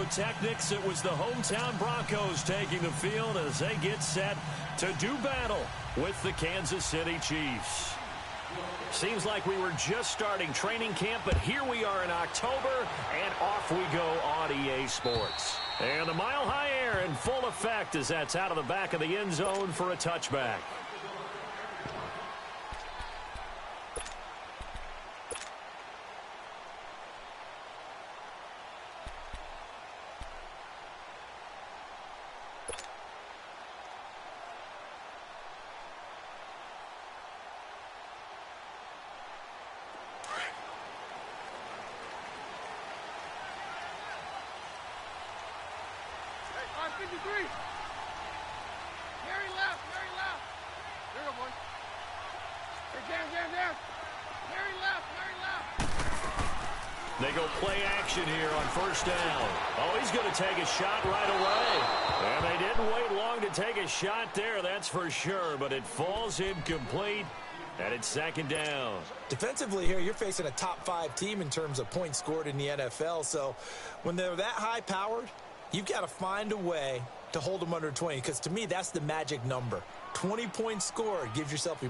pyrotechnics, it was the hometown Broncos taking the field as they get set to do battle with the Kansas City Chiefs. Seems like we were just starting training camp, but here we are in October, and off we go on EA Sports. And the mile-high air in full effect as that's out of the back of the end zone for a touchback. They go play action here on first down. Oh, he's going to take a shot right away. And they didn't wait long to take a shot there, that's for sure. But it falls incomplete, and it's second down. Defensively here, you're facing a top-5 team in terms of points scored in the NFL. So when they're that high-powered, you've got to find a way to hold them under 20, because to me, that's the magic number. 20 points scored, you give yourself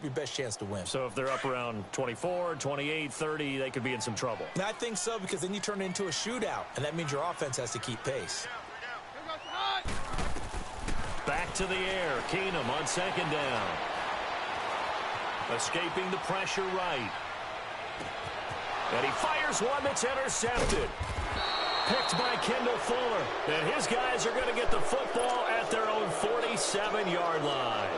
your best chance to win. So if they're up around 24, 28, 30, they could be in some trouble. And I think so, because then you turn it into a shootout, and that means your offense has to keep pace. Back to the air. Keenum on second down. Escaping the pressure right. And he fires one that's intercepted. Picked by Kendall Fuller. And his guys are going to get the football at their own 47-yard line.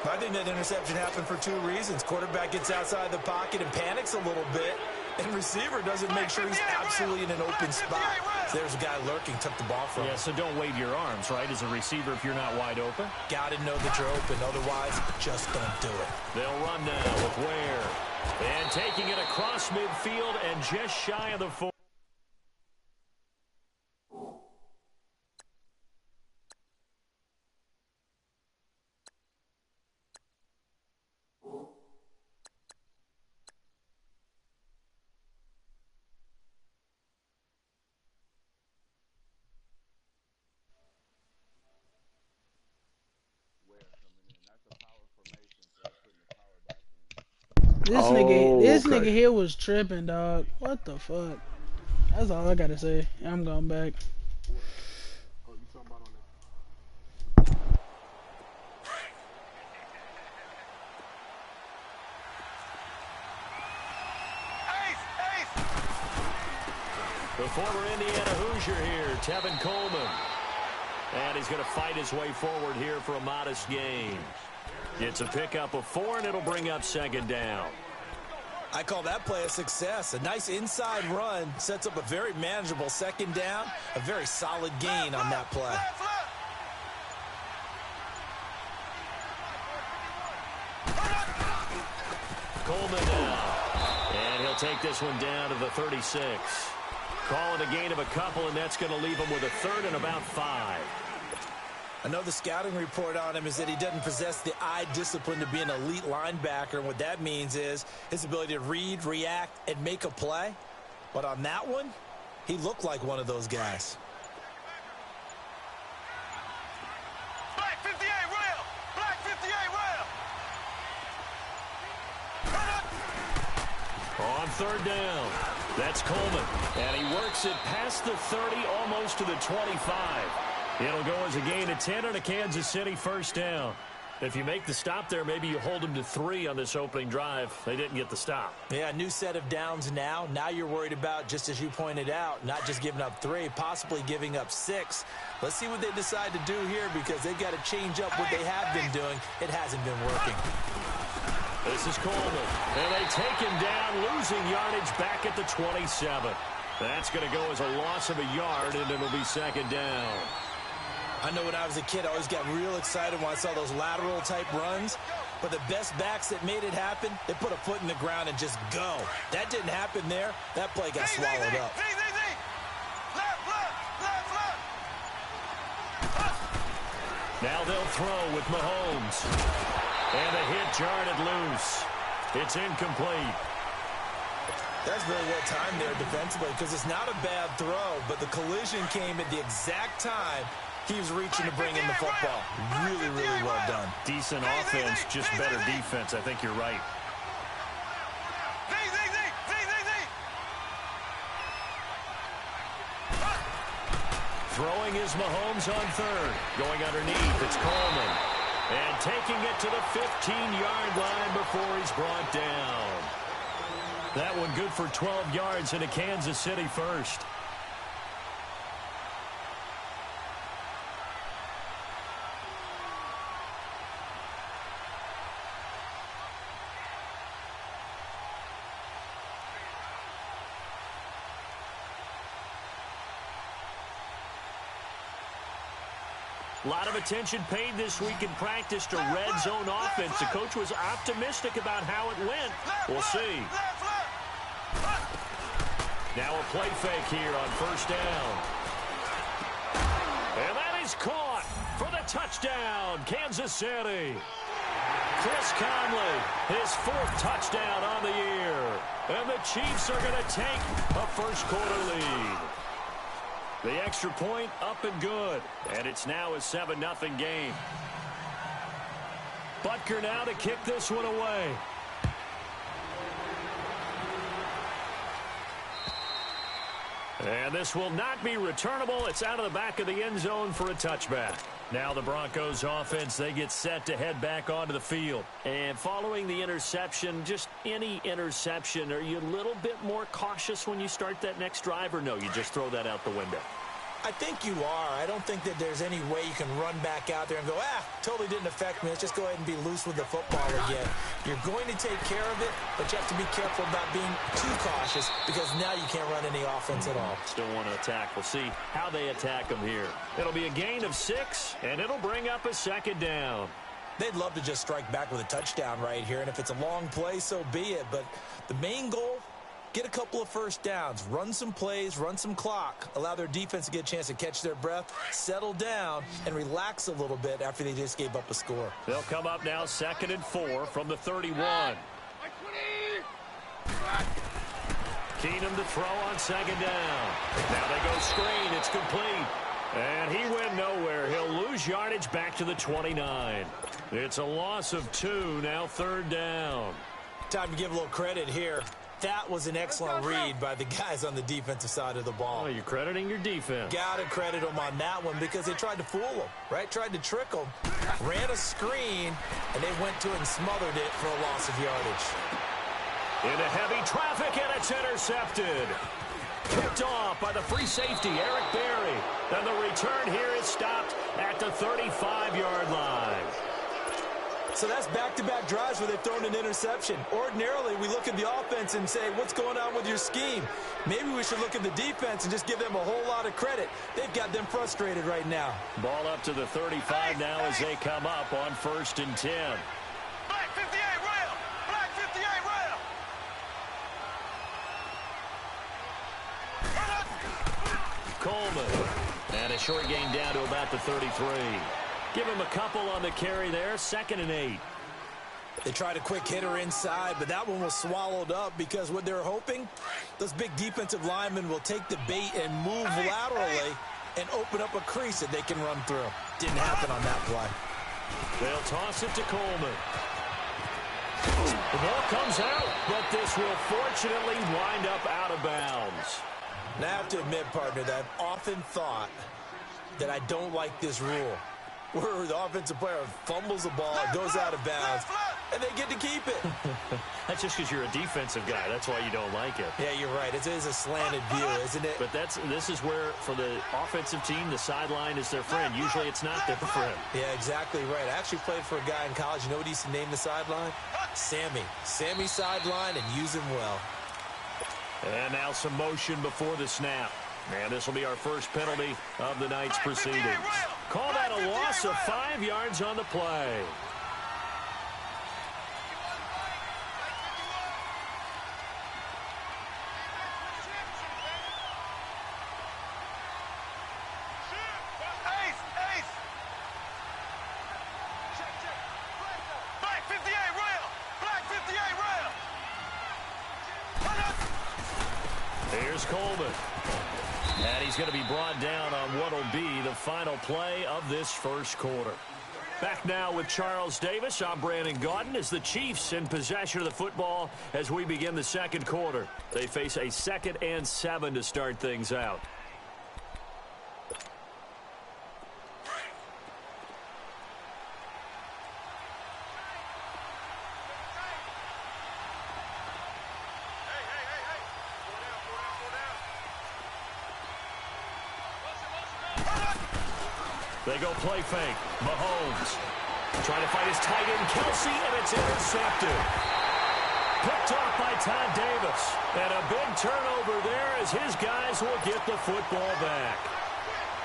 I think that interception happened for 2 reasons. Quarterback gets outside the pocket and panics a little bit. And receiver doesn't make sure he's absolutely in an open spot. So there's a guy lurking, took the ball from him. Yeah, so don't wave your arms, right, as a receiver if you're not wide open. Got to know that you're open. Otherwise, just don't do it. They'll run now with Ware. And taking it across midfield and just shy of the 4. This nigga here was tripping, dog. What the fuck? That's all I gotta say. I'm going back. The former Indiana Hoosier here, Tevin Coleman. And he's going to fight his way forward here for a modest gain. It's a pickup of 4, and it'll bring up second down. I call that play a success. A nice inside run sets up a very manageable second down. A very solid gain on that play. Coleman now. And he'll take this one down to the 36. Call it a gain of a couple, and that's going to leave him with a 3rd and about 5. I know the scouting report on him is that he doesn't possess the eye discipline to be an elite linebacker. And what that means is his ability to read, react, and make a play. But on that one, he looked like one of those guys. Black 58 rail! Black 58 rail! On 3rd down, that's Coleman. And he works it past the 30, almost to the 25. It'll go as a gain of 10 on a Kansas City first down. If you make the stop there, maybe you hold them to 3 on this opening drive. They didn't get the stop. Yeah, new set of downs now. Now you're worried about, just as you pointed out, not just giving up 3, possibly giving up 6. Let's see what they decide to do here, because they've got to change up what they have been doing. It hasn't been working. This is Coleman. And they take him down, losing yardage back at the 27. That's going to go as a loss of a yard, and it'll be second down. I know when I was a kid, I always got real excited when I saw those lateral-type runs. But the best backs that made it happen, they put a foot in the ground and just go. That didn't happen there. That play got swallowed up. Now they'll throw with Mahomes. And the hit jarred it loose. It's incomplete. That's very well timed there defensively because it's not a bad throw, but the collision came at the exact time he was reaching to bring in the football. Really, really well done. Decent offense, just better defense. I think you're right. Throwing is Mahomes on third. Going underneath, it's Coleman. And taking it to the 15-yard line before he's brought down. That one good for 12 yards into Kansas City first. A lot of attention paid this week in practice to red zone offense. The coach was optimistic about how it went. We'll see. Now a play fake here on first down. And that is caught for the touchdown, Kansas City. Chris Conley, his 4th touchdown on the year. And the Chiefs are going to take a first-quarter lead. The extra point up and good. And it's now a 7-0 game. Butker now to kick this one away. And this will not be returnable. It's out of the back of the end zone for a touchback. Now the Broncos offense, they get set to head back onto the field. And following the interception, just any interception, are you a little bit more cautious when you start that next drive, or no, you just throw that out the window? I think you are. I don't think that there's any way you can run back out there and go, totally didn't affect me. Let's just go ahead and be loose with the football again. You're going to take care of it, but you have to be careful about being too cautious because now you can't run any offense at all. Still want to attack. We'll see how they attack them here. It'll be a gain of 6, and it'll bring up a second down. They'd love to just strike back with a touchdown right here, and if it's a long play, so be it. But the main goal, get a couple of first downs, run some plays, run some clock, allow their defense to get a chance to catch their breath, settle down, and relax a little bit after they just gave up a score. They'll come up now 2nd and 4 from the 31. Keenum to throw on 2nd down. Now they go screen. It's complete. And he went nowhere. He'll lose yardage back to the 29. It's a loss of 2, now 3rd down. Time to give a little credit here. That was an excellent read by the guys on the defensive side of the ball. Oh, you're crediting your defense. Got to credit them on that one because they tried to fool them, right? Tried to trick them, ran a screen, and they went to it and smothered it for a loss of yardage. Into heavy traffic, and it's intercepted. Picked off by the free safety, Eric Berry. Then the return here is stopped at the 35-yard line. So that's back-to-back drives where they've thrown an interception. Ordinarily, we look at the offense and say, what's going on with your scheme? Maybe we should look at the defense and just give them a whole lot of credit. They've got them frustrated right now. Ball up to the 35 now as they come up on 1st and 10. Black 58 rail! Black 58 rail! Coleman. And a short gain down to about the 33. Give him a couple on the carry there. 2nd and 8. They tried a quick hitter inside, but that one was swallowed up because what they're hoping, those big defensive linemen will take the bait and move laterally and open up a crease that they can run through. Didn't happen on that play. They'll toss it to Coleman. The ball comes out, but this will fortunately wind up out of bounds. And I have to admit, partner, that I've often thought that I don't like this rule, where the offensive player fumbles the ball, it goes out of bounds, and they get to keep it. That's just because you're a defensive guy. That's why you don't like it. Yeah, you're right. It is a slanted view, isn't it? But this is where, for the offensive team, the sideline is their friend. Usually it's not their friend. Yeah, exactly right. I actually played for a guy in college. You know what he used to name the sideline? Sammy. Sammy sideline, and use him well. And now some motion before the snap. And this will be our first penalty of the night's proceedings. Call that a loss of 5 yards on the play. Here's Coleman. And he's going to be brought down on what will be the final play of this first quarter. Back now with Charles Davis. I'm Brandon Gaudin as the Chiefs in possession of the football as we begin the second quarter. They face a 2nd and 7 to start things out. They go play fake. Mahomes trying to fight his tight end, Kelsey, and it's intercepted. Picked off by Todd Davis. And a big turnover there as his guys will get the football back.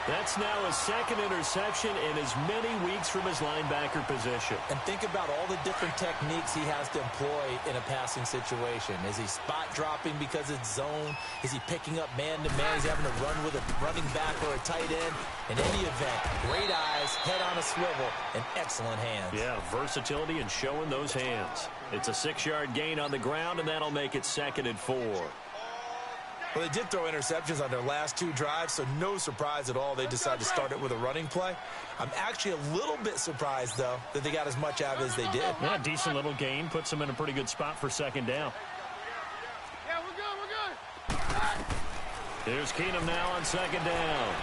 That's now his 2nd interception in as many weeks from his linebacker position. And think about all the different techniques he has to employ in a passing situation. Is he spot dropping because it's zone? Is he picking up man-to-man? He's having to run with a running back or a tight end. In any event, great eyes, head on a swivel, and excellent hands. Yeah, versatility and showing those hands. It's a 6-yard gain on the ground, and that'll make it 2nd and 4. Well, they did throw interceptions on their last 2 drives, so no surprise at all they decided to start it with a running play. I'm actually a little bit surprised, though, that they got as much out of it as they did. Yeah, decent little gain. Puts them in a pretty good spot for 2nd down. Yeah, we're good. Here's Keenum now on 2nd down.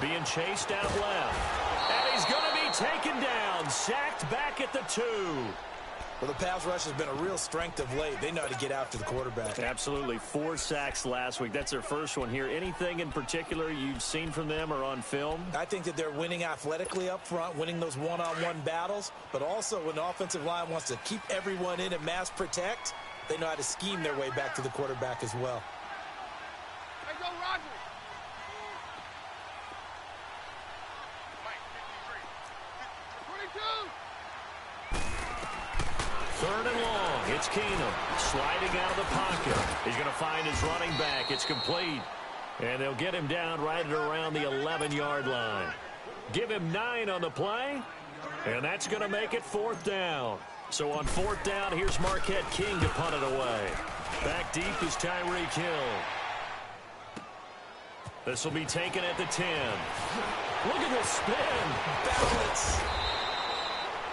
Being chased out left. And he's going to be taken down. Sacked back at the 2. Well, the pass rush has been a real strength of late. They know how to get after the quarterback. Absolutely. 4 sacks last week. That's their first one here. Anything in particular you've seen from them or on film? I think that they're winning athletically up front, winning those one-on-one battles, but also when the offensive line wants to keep everyone in and mass protect, they know how to scheme their way back to the quarterback as well. Hey, go Rodgers. Mike, 52. 3rd and long. It's Keenum sliding out of the pocket. He's going to find his running back. It's complete. And they'll get him down right at around the 11-yard line. Give him 9 on the play. And that's going to make it 4th down. So on 4th down, here's Marquette King to punt it away. Back deep is Tyreek Hill. This will be taken at the 10. Look at this spin. Balance.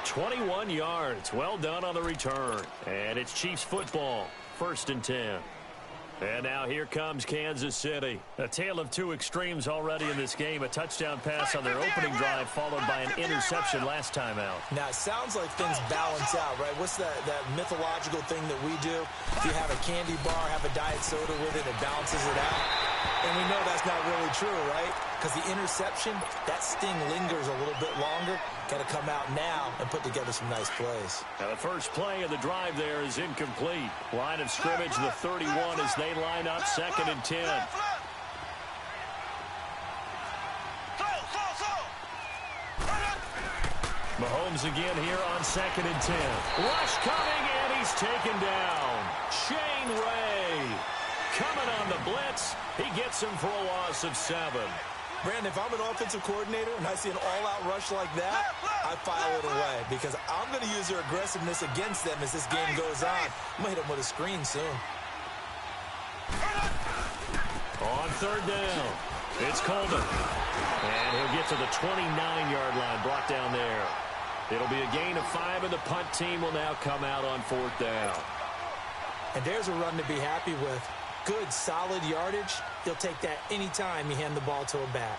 21 yards. Well done on the return. And it's Chiefs football. 1st and 10. And now here comes Kansas City. A tale of 2 extremes already in this game. A touchdown pass on their opening drive followed by an interception last time out. Now, it sounds like things balance out, right? What's that mythological thing that we do? If you have a candy bar, have a diet soda with it, it balances it out. And we know that's not really true, right? Because the interception, that sting lingers a little bit longer. Got to come out now and put together some nice plays. Now the first play of the drive there is incomplete. Line of scrimmage, the 31 as they line up 2nd and 10. Mahomes again here on 2nd and 10. Rush coming, and he's taken down. Shane Ray coming on the blitz. He gets him for a loss of 7. Brandon, if I'm an offensive coordinator and I see an all-out rush like that, I file it away because I'm going to use their aggressiveness against them as this game goes on. I'm going to hit them with a screen soon. On 3rd down, it's Coleman. And he'll get to the 29-yard line, brought down there. It'll be a gain of 5, and the punt team will now come out on 4th down. And there's a run to be happy with. Good, solid yardage. He'll take that anytime you hand the ball to a back.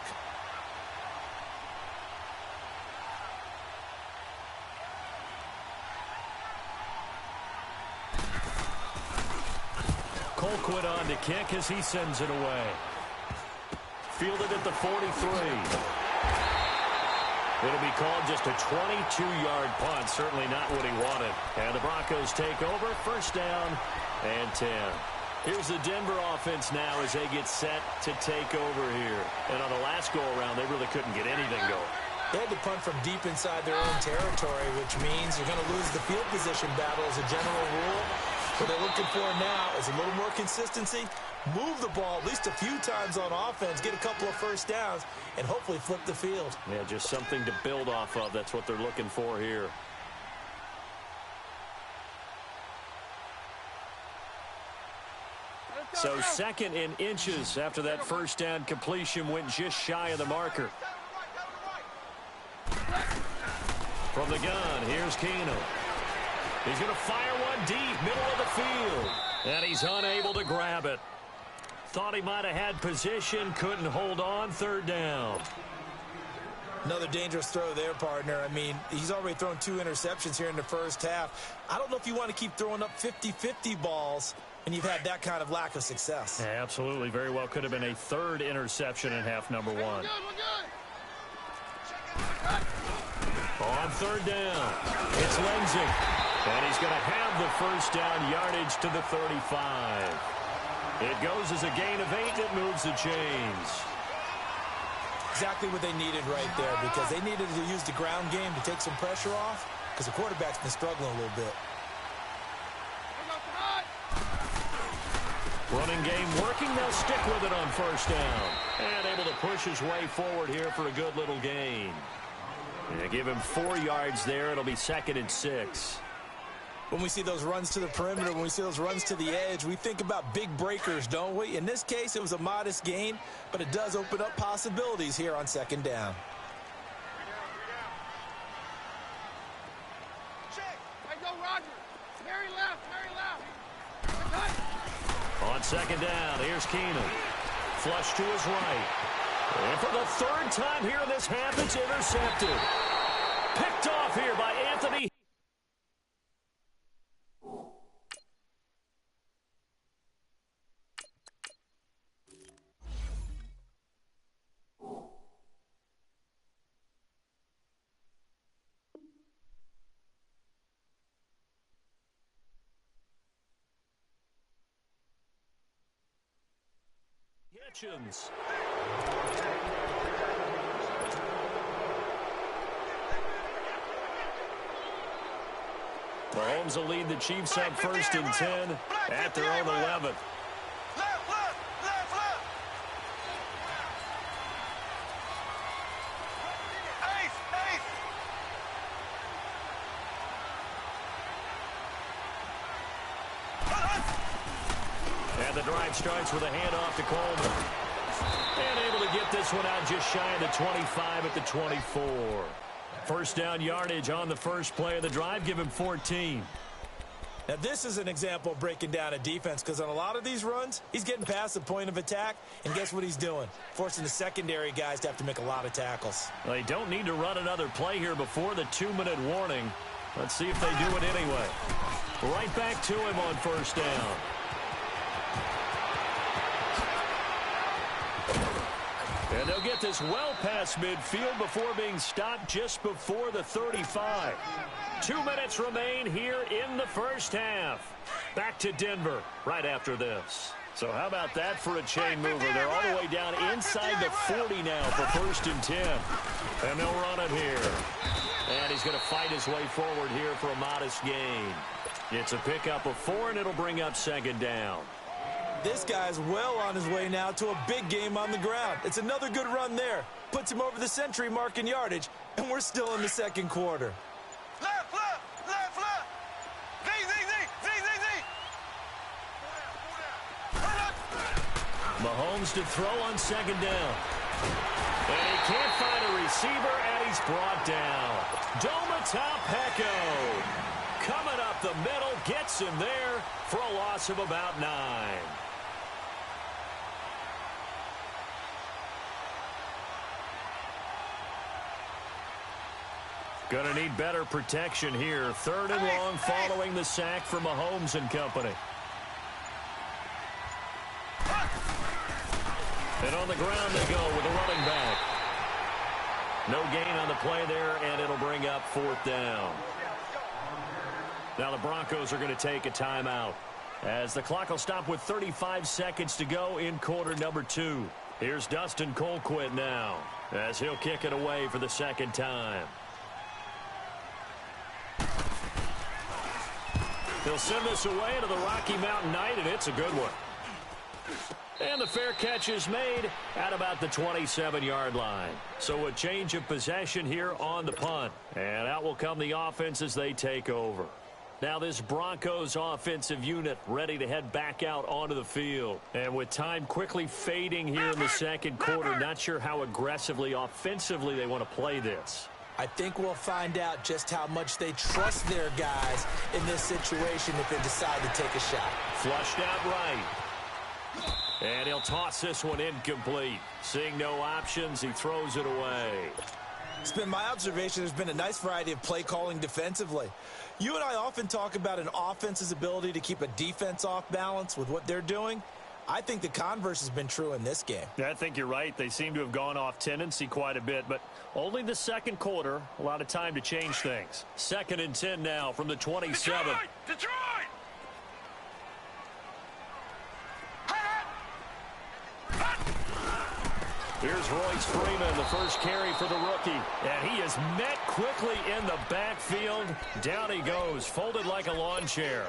Colquitt on to kick as he sends it away. Fielded at the 43. It'll be called just a 22-yard punt. Certainly not what he wanted. And the Broncos take over. 1st down and 10. Here's the Denver offense now as they get set to take over here. And on the last go-around, they really couldn't get anything going. They had to punt from deep inside their own territory, which means you're going to lose the field position battle as a general rule. What they're looking for now is a little more consistency, move the ball at least a few times on offense, get a couple of 1st downs, and hopefully flip the field. Yeah, just something to build off of. That's what they're looking for here. So 2nd in inches after that first down completion went just shy of the marker. From the gun, here's Keenum. He's going to fire one deep, middle of the field. And he's unable to grab it. Thought he might have had position, couldn't hold on, 3rd down. Another dangerous throw there, partner. I mean, he's already thrown 2 interceptions here in the first half. I don't know if you want to keep throwing up 50-50 balls when you've had that kind of lack of success. Yeah, absolutely. Very well could have been a 3rd interception in half number 1. On 3rd down, it's Lindsay. And he's going to have the first down yardage to the 35. It goes as a gain of 8 that moves the chains. Exactly what they needed right there, because they needed to use the ground game to take some pressure off, because the quarterback's been struggling a little bit. Running game working. They'll stick with it on 1st down. And able to push his way forward here for a good little gain. And give him 4 yards there. It'll be 2nd and 6. When we see those runs to the perimeter, when we see those runs to the edge, we think about big breakers, don't we? In this case, it was a modest gain, but it does open up possibilities here on 2nd down. Check. I go Roger. Very left. On 2nd down, here's Keenum. Flush to his right. And for the 3rd time here in this half, it's intercepted. Picked off here by Anthony. Hitchens. Mahomes will lead the Chiefs up 1st and 10 at their own 11. Left. Eighth. And the drive starts with a handoff to Coleman. And able to get this one out just shy of the 25 at the 24. 1st down yardage on the first play of the drive. Give him 14. Now, this is an example of breaking down a defense, because on a lot of these runs, he's getting past the point of attack, and guess what he's doing? Forcing the secondary guys to have to make a lot of tackles. They don't need to run another play here before the 2-minute warning. Let's see if they do it anyway. Right back to him on 1st down. And they'll get this well past midfield before being stopped just before the 35. 2 minutes remain here in the first half. Back to Denver right after this. So how about that for a chain mover? They're all the way down inside the 40 now for 1st and 10. And they'll run it here. And he's going to fight his way forward here for a modest gain. It's a pickup of 4, and it'll bring up 2nd down. This guy's well on his way now to a big game on the ground. It's another good run there. Puts him over the century mark in yardage, and we're still in the 2nd quarter. Left. Mahomes to throw on 2nd down. And he can't find a receiver, and he's brought down. Domata-Peko coming up the middle, gets him there for a loss of about 9. Going to need better protection here. 3rd and long following the sack from Mahomes and company. And on the ground they go with a running back. No gain on the play there, and it'll bring up 4th down. Now the Broncos are going to take a timeout, as the clock will stop with 35 seconds to go in quarter number 2. Here's Dustin Colquitt now, as he'll kick it away for the 2nd time. He'll send this away to the Rocky Mountain Night, and it's a good one. And the fair catch is made at about the 27-yard line. So a change of possession here on the punt. And out will come the offense as they take over. Now this Broncos offensive unit ready to head back out onto the field. And with time quickly fading here in the second quarter, not sure how aggressively, offensively they want to play this. I think we'll find out just how much they trust their guys in this situation if they decide to take a shot. Flushed out right. And he'll toss this one incomplete. Seeing no options, he throws it away. It's been my observation there's been a nice variety of play calling defensively. You and I often talk about an offense's ability to keep a defense off balance with what they're doing. I think the converse has been true in this game. Yeah, I think you're right. They seem to have gone off tendency quite a bit, but only the second quarter. A lot of time to change things. 2nd and 10 now from the 27. Detroit! Here's Royce Freeman, the first carry for the rookie. And he is met quickly in the backfield. Down he goes, folded like a lawn chair.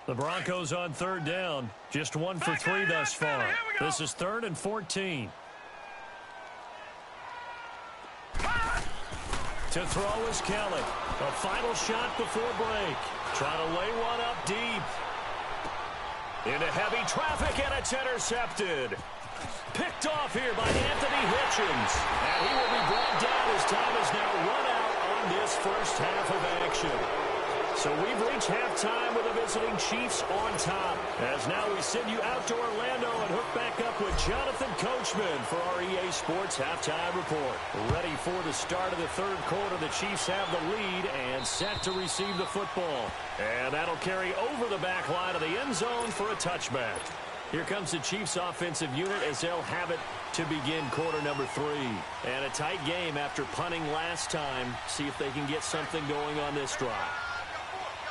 The Broncos on 3rd down. Just 1 for 3 thus far. This is 3rd and 14. To throw is Kelly. A final shot before break. Trying to lay one up deep. Into heavy traffic, and it's intercepted. Picked off here by Anthony Hitchens. And he will be brought down as time is now run out on this first half of action. So we've reached halftime with the visiting Chiefs on top. As now we send you out to Orlando and hook back up with Jonathan Coachman for our EA Sports Halftime Report. Ready for the start of the 3rd quarter. The Chiefs have the lead and set to receive the football. And that'll carry over the back line of the end zone for a touchback. Here comes the Chiefs offensive unit as they'll have it to begin quarter number 3. And a tight game after punting last time. See if they can get something going on this drive.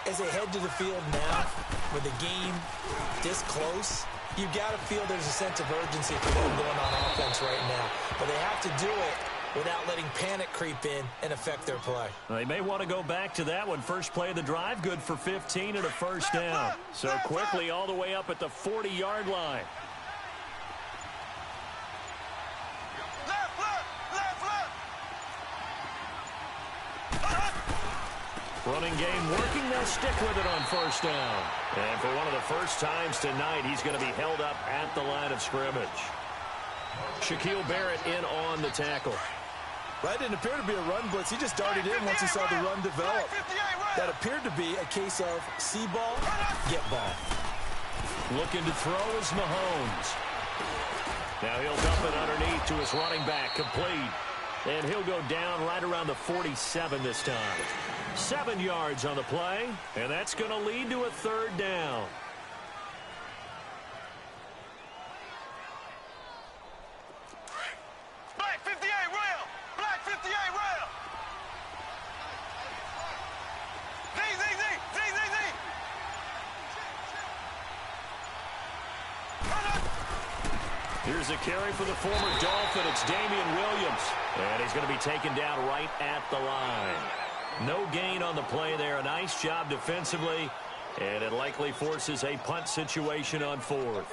As they head to the field now, with the game this close, you got to feel there's a sense of urgency for them going on offense right now. But they have to do it without letting panic creep in and affect their play. Well, they may want to go back to that one. First play of the drive, good for 15 and a first down. So quickly all the way up at the 40-yard line. Running game working. They'll stick with it on first down. And for one of the first times tonight, he's going to be held up at the line of scrimmage. Shaquille Barrett in on the tackle. That didn't appear to be a run blitz. He just darted in once he saw the run develop. That appeared to be a case of see ball, get ball. Looking to throw is Mahomes. Now he'll dump it underneath to his running back, complete. And he'll go down right around the 47 this time. 7 yards on the play, and that's going to lead to a 3rd down. Black 58 rail! Black 58 rail! Here's a carry for the former Dolphin. It's Damian Williams. And he's going to be taken down right at the line. No gain on the play there. A nice job defensively. And it likely forces a punt situation on 4th.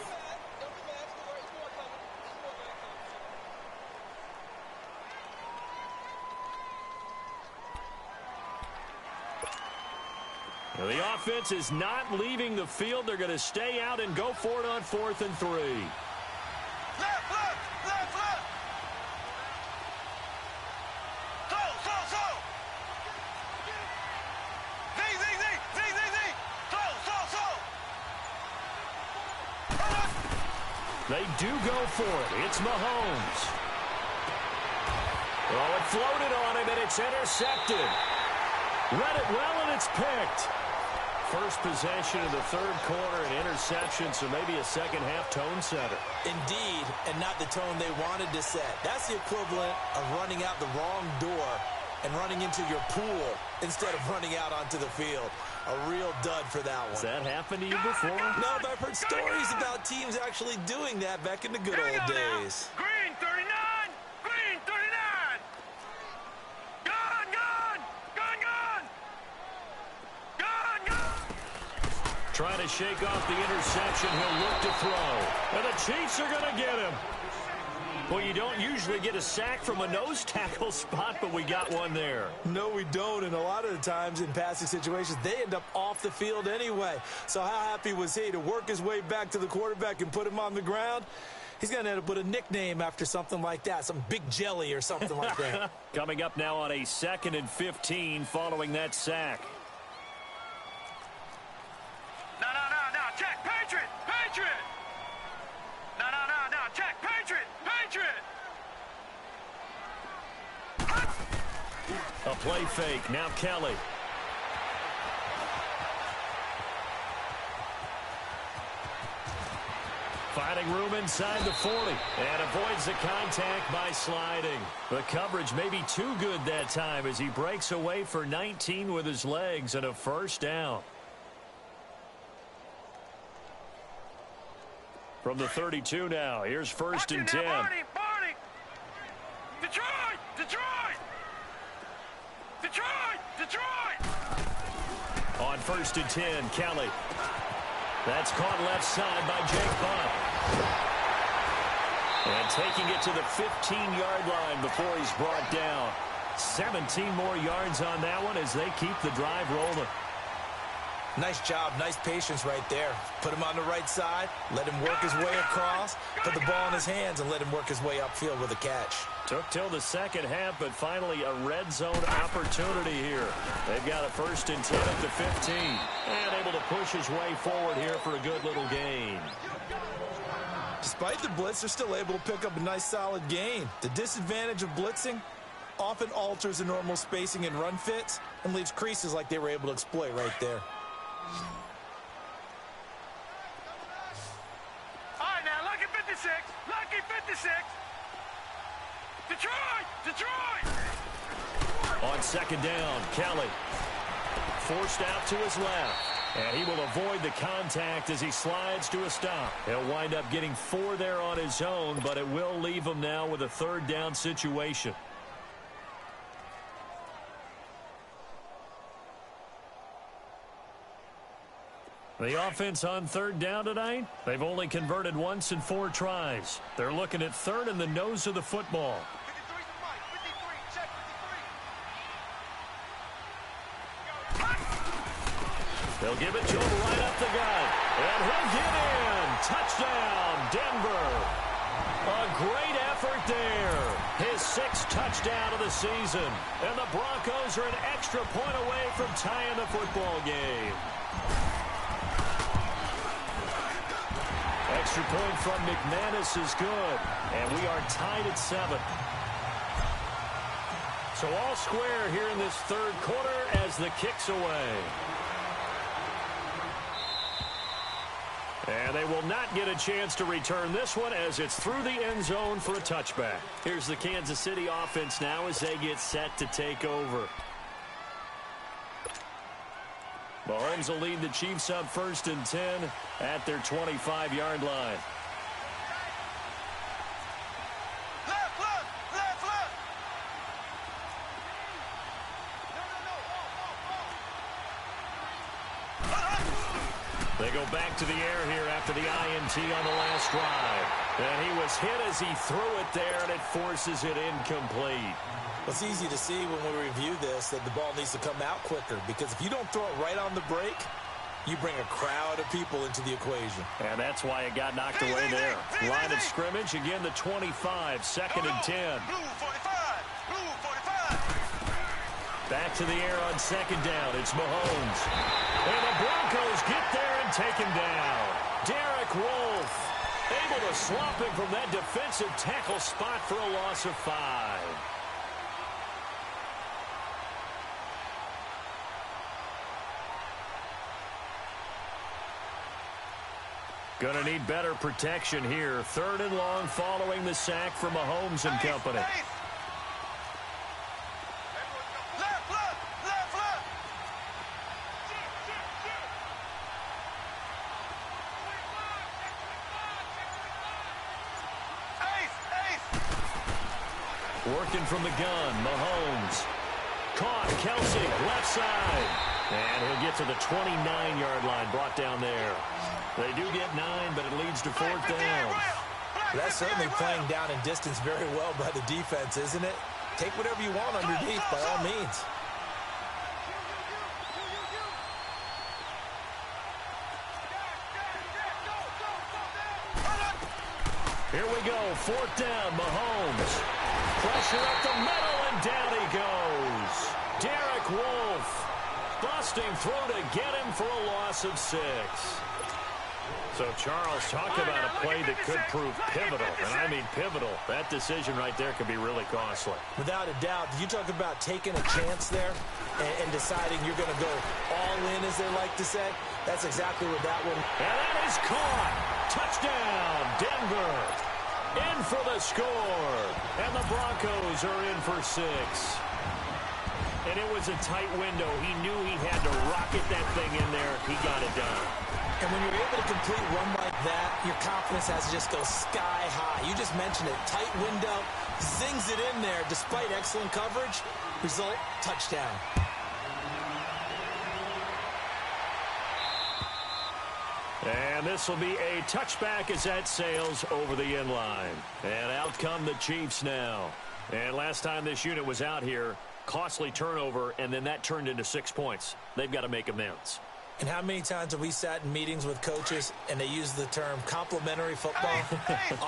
Now the offense is not leaving the field. They're going to stay out and go for it on 4th and 3. They do go for it. It's Mahomes. Oh, it floated on him, and it's intercepted. Read it well, and it's picked. First possession of the 3rd quarter, an interception, so maybe a second-half tone setter. Indeed, and not the tone they wanted to set. That's the equivalent of running out the wrong door and running into your pool instead of running out onto the field. A real dud for that one. Has that happened to you before? No, but I've heard stories about teams actually doing that back in the good old days. Green 39! Green 39! Gone, gone! Gone, gone! Gone, gone! Trying to shake off the interception. He'll look to throw. And the Chiefs are going to get him. Well, you don't usually get a sack from a nose tackle spot, but we got one there. No, we don't. And a lot of the times in passing situations, they end up off the field anyway. So how happy was he to work his way back to the quarterback and put him on the ground? He's going to end up with a nickname after something like that, some Big Jelly or something like that. Coming up now on a 2nd and 15 following that sack. No, check, Patriot, Patriot. No, check, Patriot, Patriot. A play fake. Now Kelly. Finding room inside the 40. And avoids the contact by sliding. The coverage may be too good that time as he breaks away for 19 with his legs and a first down. From the 32 now. Here's 1st and 10. Barney. Detroit. On 1st and 10, Kelly. That's caught left side by Jake Butt. And taking it to the 15-yard line before he's brought down. 17 more yards on that one as they keep the drive rolling. Nice job, nice patience right there. Put him on the right side, let him work his way across, put the ball in his hands, and let him work his way upfield with a catch. Took till the second half, but finally a red zone opportunity here. They've got a 1st and 10 at the 15. And able to push his way forward here for a good little gain. Despite the blitz, they're still able to pick up a nice solid gain. The disadvantage of blitzing often alters the normal spacing and run fits and leaves creases like they were able to exploit right there. All right, now, lucky 56. Lucky 56. Detroit. On 2nd down, Kelly. Forced out to his left. And he will avoid the contact as he slides to a stop. He'll wind up getting 4 there on his own, but it will leave him now with a 3rd down situation. The offense on 3rd down tonight, they've only converted once in 4 tries. They're looking at 3rd in the nose of the football. 53's the mic. 53, check 53. They'll give it to him right up the gut. And he'll get in. Touchdown, Denver. A great effort there. His 6th touchdown of the season. And the Broncos are an extra point away from tying the football game. Extra point from McManus is good. And we are tied at 7. So all square here in this 3rd quarter as the kick's away. And they will not get a chance to return this one as it's through the end zone for a touchback. Here's the Kansas City offense now as they get set to take over. Mahomes will lead the Chiefs up 1st and 10 at their 25-yard line. They go back to the air here after the INT on the last drive. And he was hit as he threw it there, and it forces it incomplete. It's easy to see when we review this that the ball needs to come out quicker, because if you don't throw it right on the break, you bring a crowd of people into the equation. And that's why it got knocked away there. Line of scrimmage, again the 25, 2nd and 10. Blue 45, blue 45. Back to the air on 2nd down. It's Mahomes. And the Broncos get there and take him down. Derek Wolfe able to swap him from that defensive tackle spot for a loss of 5. Going to need better protection here. 3rd and long following the sack from Mahomes and company. Working from the gun, Mahomes. Caught, Kelsey, left side. And he'll get to the 29-yard line, brought down there. They do get 9, but it leads to 4th down. That's certainly playing down in distance very well by the defense, isn't it? Take whatever you want underneath, by all means. Here we go, 4th down, Mahomes. Pressure up the middle, and down he goes. Derek Wolfe busting through to get him for a loss of 6. So, Charles, talk about a play that could prove pivotal, and I mean pivotal. That decision right there could be really costly. Without a doubt, you talk about taking a chance there and deciding you're going to go all in, as they like to say. That's exactly what that one. And that is caught. Touchdown, Denver. In for the score. And the Broncos are in for 6. And it was a tight window. He knew he had to rocket that thing in there. He got it done. And when you're able to complete one like that, your confidence has to just go sky high. You just mentioned it. Tight window, zings it in there despite excellent coverage. Result, touchdown. And this will be a touchback as that sails over the end line. And out come the Chiefs now. And last time this unit was out here, costly turnover, and then that turned into 6 points. They've got to make amends. And how many times have we sat in meetings with coaches and they use the term complementary football?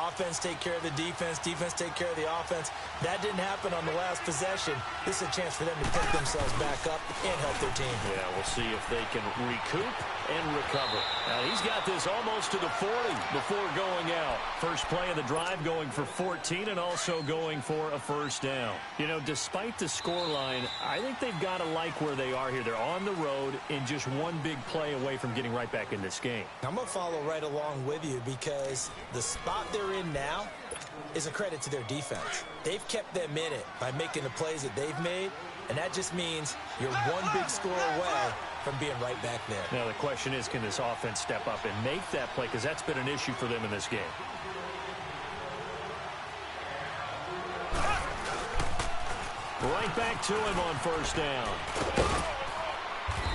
Offense take care of the defense, defense take care of the offense. That didn't happen on the last possession. This is a chance for them to pick themselves back up and help their team. Yeah, we'll see if they can recoup and recover. Now, he's got this almost to the 40 before going out. First play of the drive going for 14 and also going for a first down. You know, despite the scoreline, I think they've got to like where they are here. They're on the road in just one big play away from getting right back in this game. I'm going to follow right along with you because the spot they're in now is a credit to their defense. They've kept them in it by making the plays that they've made, and that just means you're one big score away from being right back there. Now, the question is, can this offense step up and make that play? Because that's been an issue for them in this game. Right back to him on first down.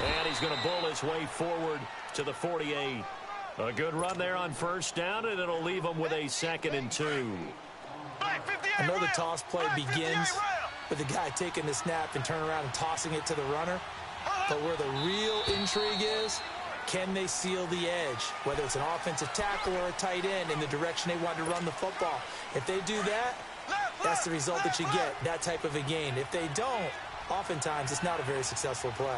And he's going to bull his way forward to the 48. A good run there on first down, and it'll leave him with a 2nd and 2. I know the toss play begins with the guy taking the snap and turning around and tossing it to the runner. But where the real intrigue is, can they seal the edge? Whether it's an offensive tackle or a tight end in the direction they want to run the football. If they do that, that's the result that you get, that type of a gain. If they don't, oftentimes it's not a very successful play.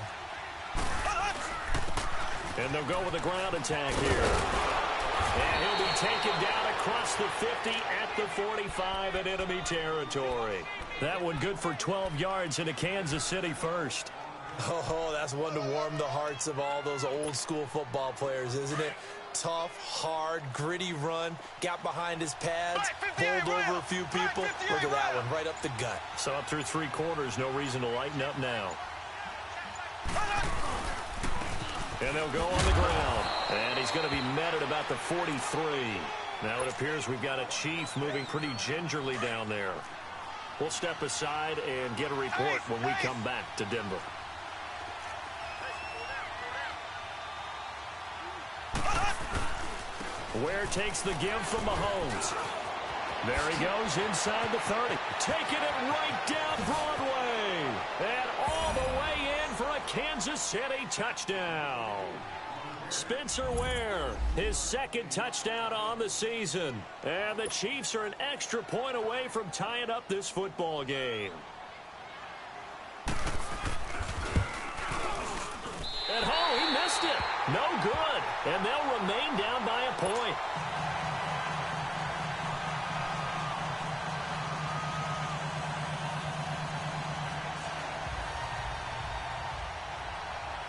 And they'll go with a ground attack here. And he'll be taken down across the 50 at the 45 in enemy territory. That one good for 12 yards into Kansas City first. Oh, that's one to warm the hearts of all those old school football players, isn't it? Tough, hard, gritty run, got behind his pads, bowled over a few people. Look at that one, right up the gut. So up through 3 quarters, no reason to lighten up now. And they'll go on the ground. And he's going to be met at about the 43. Now it appears we've got a Chief moving pretty gingerly down there. We'll step aside and get a report when we come back to Denver. Ware takes the give from Mahomes. There he goes inside the 30. Taking it right down Broadway. And all the way in for a Kansas City touchdown. Spencer Ware, his 2nd touchdown on the season. And the Chiefs are an extra point away from tying up this football game. And oh, he missed it. No good. And they'll remain down by a point.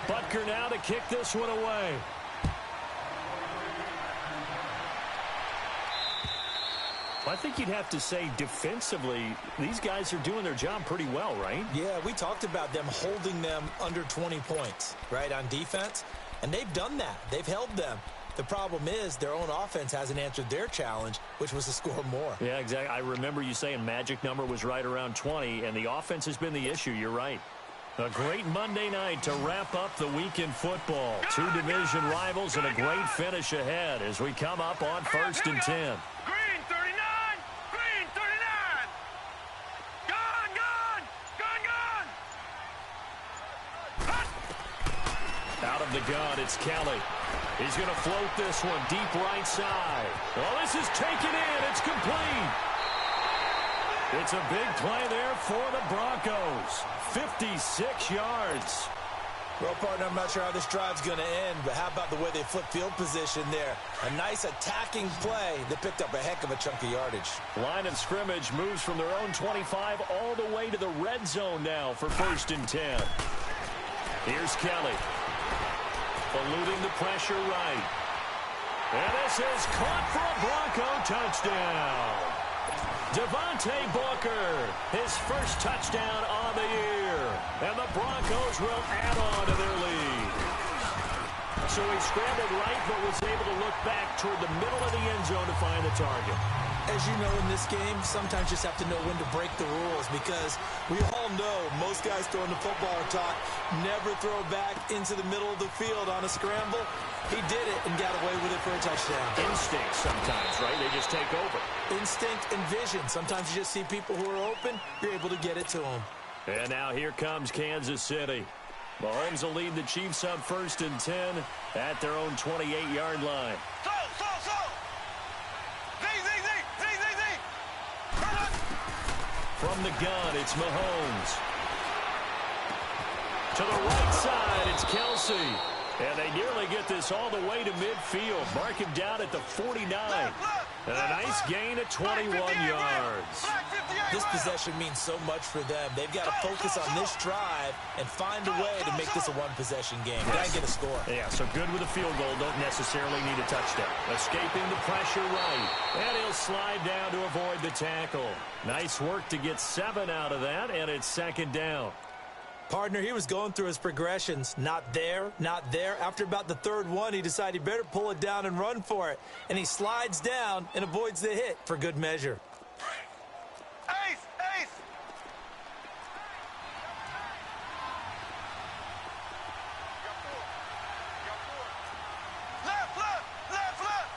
Butker now to kick this one away. I think you'd have to say defensively, these guys are doing their job pretty well, right? Yeah, we talked about them holding them under 20 points, right, on defense. And they've done that. They've held them. The problem is their own offense hasn't answered their challenge, which was to score more. Yeah, exactly. I remember you saying magic number was right around 20, and the offense has been the issue. You're right. A great Monday night to wrap up the week in football. Two division rivals and a great finish ahead as we come up on 1st and 10. Green 39! Green 39! Gone! Gone! Gone! Gone! Out of the gun, it's Kelly. He's going to float this one deep right side. Well, this is taken in. It's complete. It's a big play there for the Broncos. 56 yards. Well, partner, I'm not sure how this drive's going to end, but how about the way they flip field position there? A nice attacking play. They picked up a heck of a chunk of yardage. Line of scrimmage moves from their own 25 all the way to the red zone now for 1st and 10. Here's Kelly. Eluding the pressure right. And this is caught for a Bronco touchdown. Devontae Booker, his first touchdown on the year. And the Broncos will add on to their lead. So he scrambled right, but was able to look back toward the middle of the end zone to find the target. As you know, in this game, sometimes you just have to know when to break the rules because we all know most guys throwing the football are taught never throw back into the middle of the field on a scramble. He did it and got away with it for a touchdown. Instinct sometimes, right? They just take over. Instinct and vision. Sometimes you just see people who are open, you're able to get it to them. And now here comes Kansas City. Mahomes will lead the Chiefs up 1st and 10 at their own 28-yard line. From the gun, it's Mahomes. To the right side, it's Kelsey. And they nearly get this all the way to midfield. Mark him down at the 49. And a nice gain of 21 yards. This possession means so much for them. They've got to focus on this drive and find a way to make this a one-possession game. Got to get a score. Yeah, so good with a field goal. Don't necessarily need a touchdown. Escaping the pressure right. And he'll slide down to avoid the tackle. Nice work to get 7 out of that, and it's 2nd down. Partner, he was going through his progressions. Not there, not there. After about the 3rd one, he decided he better pull it down and run for it. And he slides down and avoids the hit for good measure. Ace! Ace! Left, left, left, left!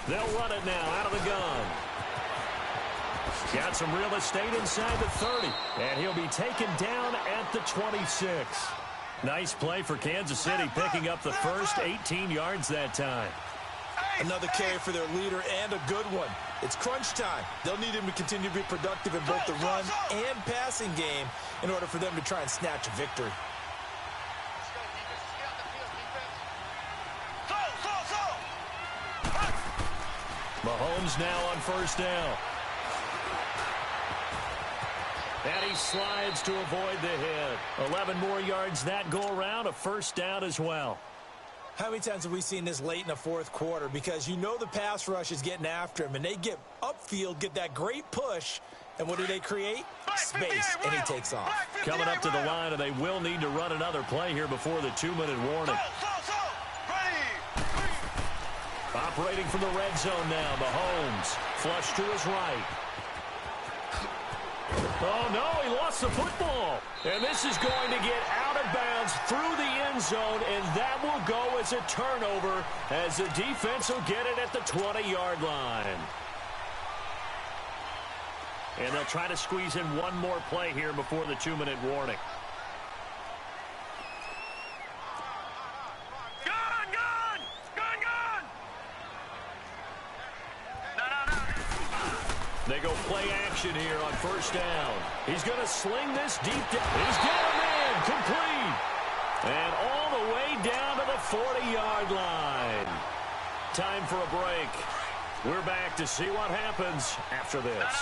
They'll run it now out of the gun. Got some real estate inside the 30. And he'll be taken down at the 26. Nice play for Kansas City, picking up the first 18 yards that time. Another carry for their leader and a good one. It's crunch time. They'll need him to continue to be productive in both the run and passing game in order for them to try and snatch a victory. Mahomes now on 1st down. And he slides to avoid the hit. 11 more yards that go around, a 1st down as well. How many times have we seen this late in the 4th quarter? Because you know the pass rush is getting after him, and they get upfield, get that great push, and what do they create? Space, and he takes off. Coming up to the line, and they will need to run another play here before the 2-minute warning. Operating from the red zone now, Mahomes. Flush to his right. Oh, no, he lost the football. And this is going to get out of bounds through the end zone, and that will go as a turnover as the defense will get it at the 20-yard line. And they'll try to squeeze in one more play here before the 2-minute warning. They go play action here on 1st down. He's going to sling this deep down. He's got a man complete. And all the way down to the 40-yard line. Time for a break. We're back to see what happens after this.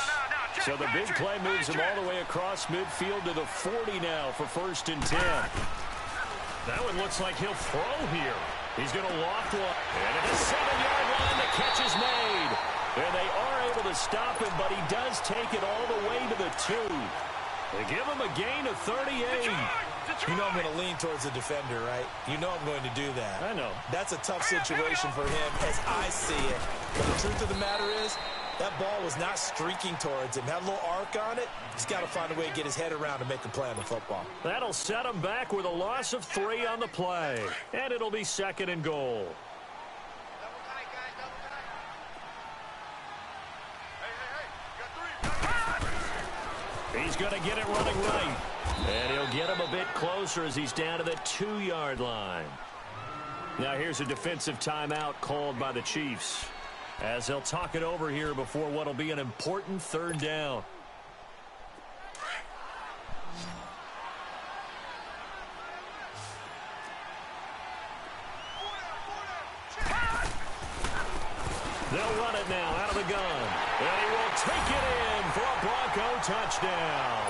So the big play moves him all the way across midfield to the 40 now for 1st and 10. That one looks like he'll throw here. He's going to loft one. And at the 7-yard line, the catch is made. And they are able to stop him, but he does take it all the way to the 2. They give him a gain of 38. You know I'm going to lean towards the defender, right? You know I'm going to do that. I know. That's a tough situation for him as I see it. But the truth of the matter is, That ball was not streaking towards him. Had a little arc on it. He's got to find a way to get his head around and make a play on the football. That'll set him back with a loss of 3 on the play. And it'll be 2nd and goal. He's going to get it running right. And he'll get him a bit closer as he's down to the 2-yard line. Now here's a defensive timeout called by the Chiefs, as they'll talk it over here before what will be an important 3rd down. They'll run it now out of the gun. And he will take it in for a Bronco touchdown.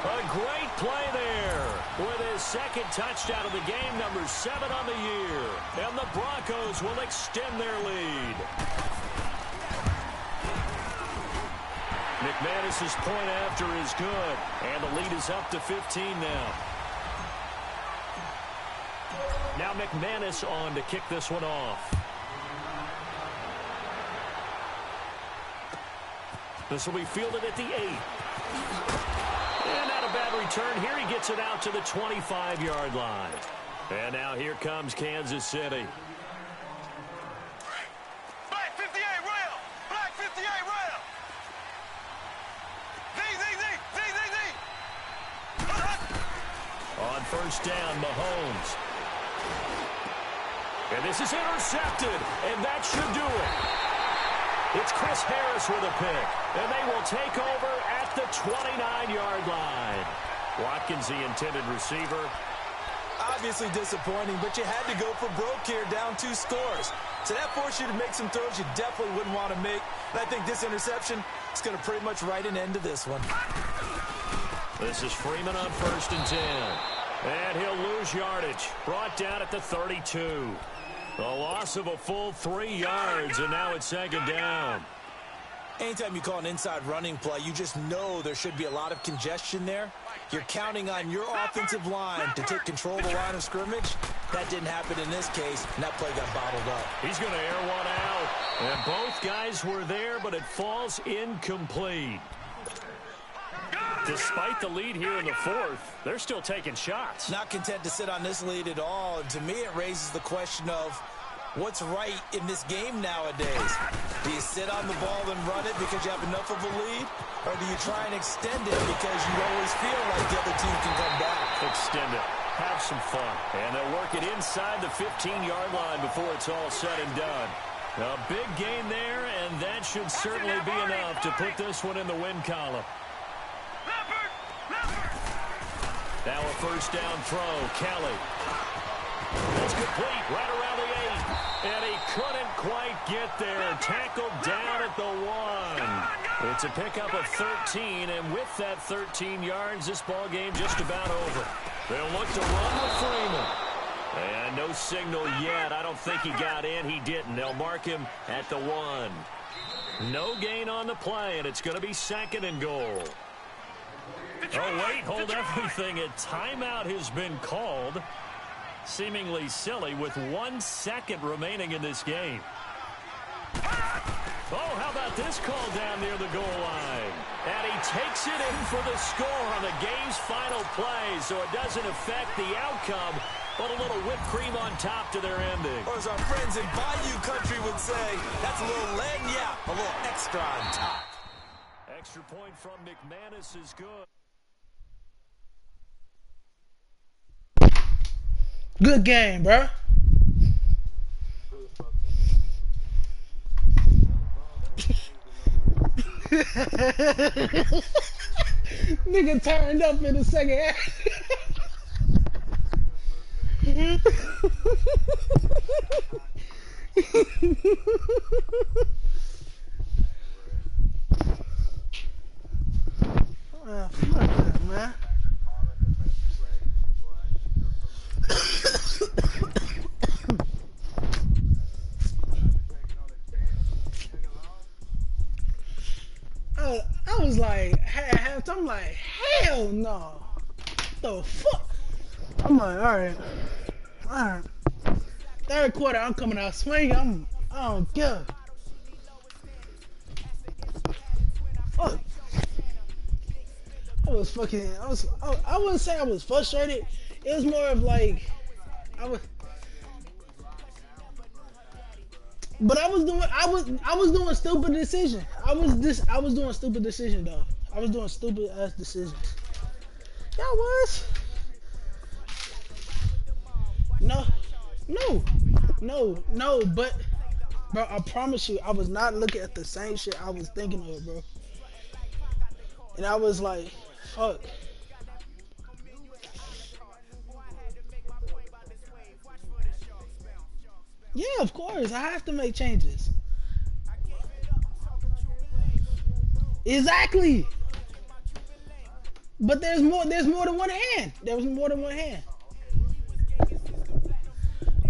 A great play there with his 2nd touchdown of the game, number 7 on the year. And the Broncos will extend their lead. McManus's point after is good. And the lead is up to 15 now. Now McManus on to kick this one off. This will be fielded at the 8. And not a bad return here. He gets it out to the 25-yard line. And now here comes Kansas City. Black 58 rail. Black 58 rail. Z. On 1st down, Mahomes. And this is intercepted. And that should do it. It's Chris Harris with a pick, and they will take over at the 29-yard line. Watkins, the intended receiver. Obviously disappointing, but you had to go for broke here, down 2 scores. So that forced you to make some throws you definitely wouldn't want to make. And I think this interception is going to pretty much write an end to this one. This is Freeman on 1st and 10. And he'll lose yardage. Brought down at the 32. A loss of a full 3 yards, and now it's 2nd down. Anytime you call an inside running play, you just know there should be a lot of congestion there. You're counting on your offensive line to take control of the line of scrimmage. That didn't happen in this case, and that play got bottled up. He's going to air one out. And both guys were there, but it falls incomplete. Despite the lead here in the 4th, they're still taking shots. Not content to sit on this lead at all. And to me, it raises the question of what's right in this game nowadays. Do you sit on the ball and run it because you have enough of a lead? Or do you try and extend it because you always feel like the other team can come back? Extend it. Have some fun. And they'll work it inside the 15-yard line before it's all said and done. A big gain there, and that should certainly be enough to put this one in the win column. Now a 1st down throw. Kelly. That's complete right around the 8. And he couldn't quite get there. Tackled down at the 1. It's a pickup of 13. And with that 13 yards, this ball game just about over. They'll look to run with Freeman. And no signal yet. I don't think he got in. He didn't. They'll mark him at the 1. No gain on the play, and it's going to be 2nd and goal. Oh, wait, hold everything. A timeout has been called. Seemingly silly with 1 second remaining in this game. Oh, how about this call down near the goal line? And he takes it in for the score on the game's final play, so it doesn't affect the outcome, but a little whipped cream on top to their ending. Or as our friends in Bayou Country would say, that's a little lagniappe, a little extra on top. Extra point from McManus is good. Good game, bro. Nigga turned up in the second half. Fuck that, man. I was like, I'm like, hell no. What the fuck? I'm like, alright. 3rd quarter, I'm coming out swinging. I don't care. Fuck. I was fucking. I wouldn't say I was frustrated. It was more of like, I was. But I was doing stupid decision. I was doing stupid decision though. I was doing stupid ass decisions. Yeah, I was. No, no, no. But bro, I promise you, I was not looking at the same shit I was thinking of, bro. And I was like, fuck. Yeah, of course, I have to make changes. Exactly. But there's more than one hand. There was more than one hand.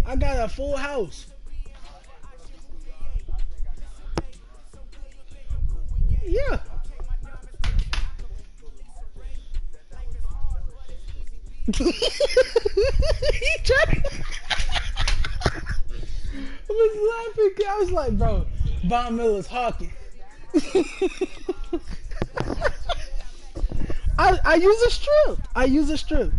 I got a full house. Yeah. He tried. I was laughing. I was like, bro, Von Miller's hawking. I use a strip. I use a strip.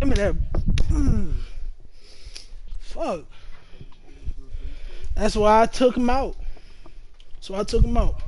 I mean that. Fuck. That's why I took him out. So I took him out.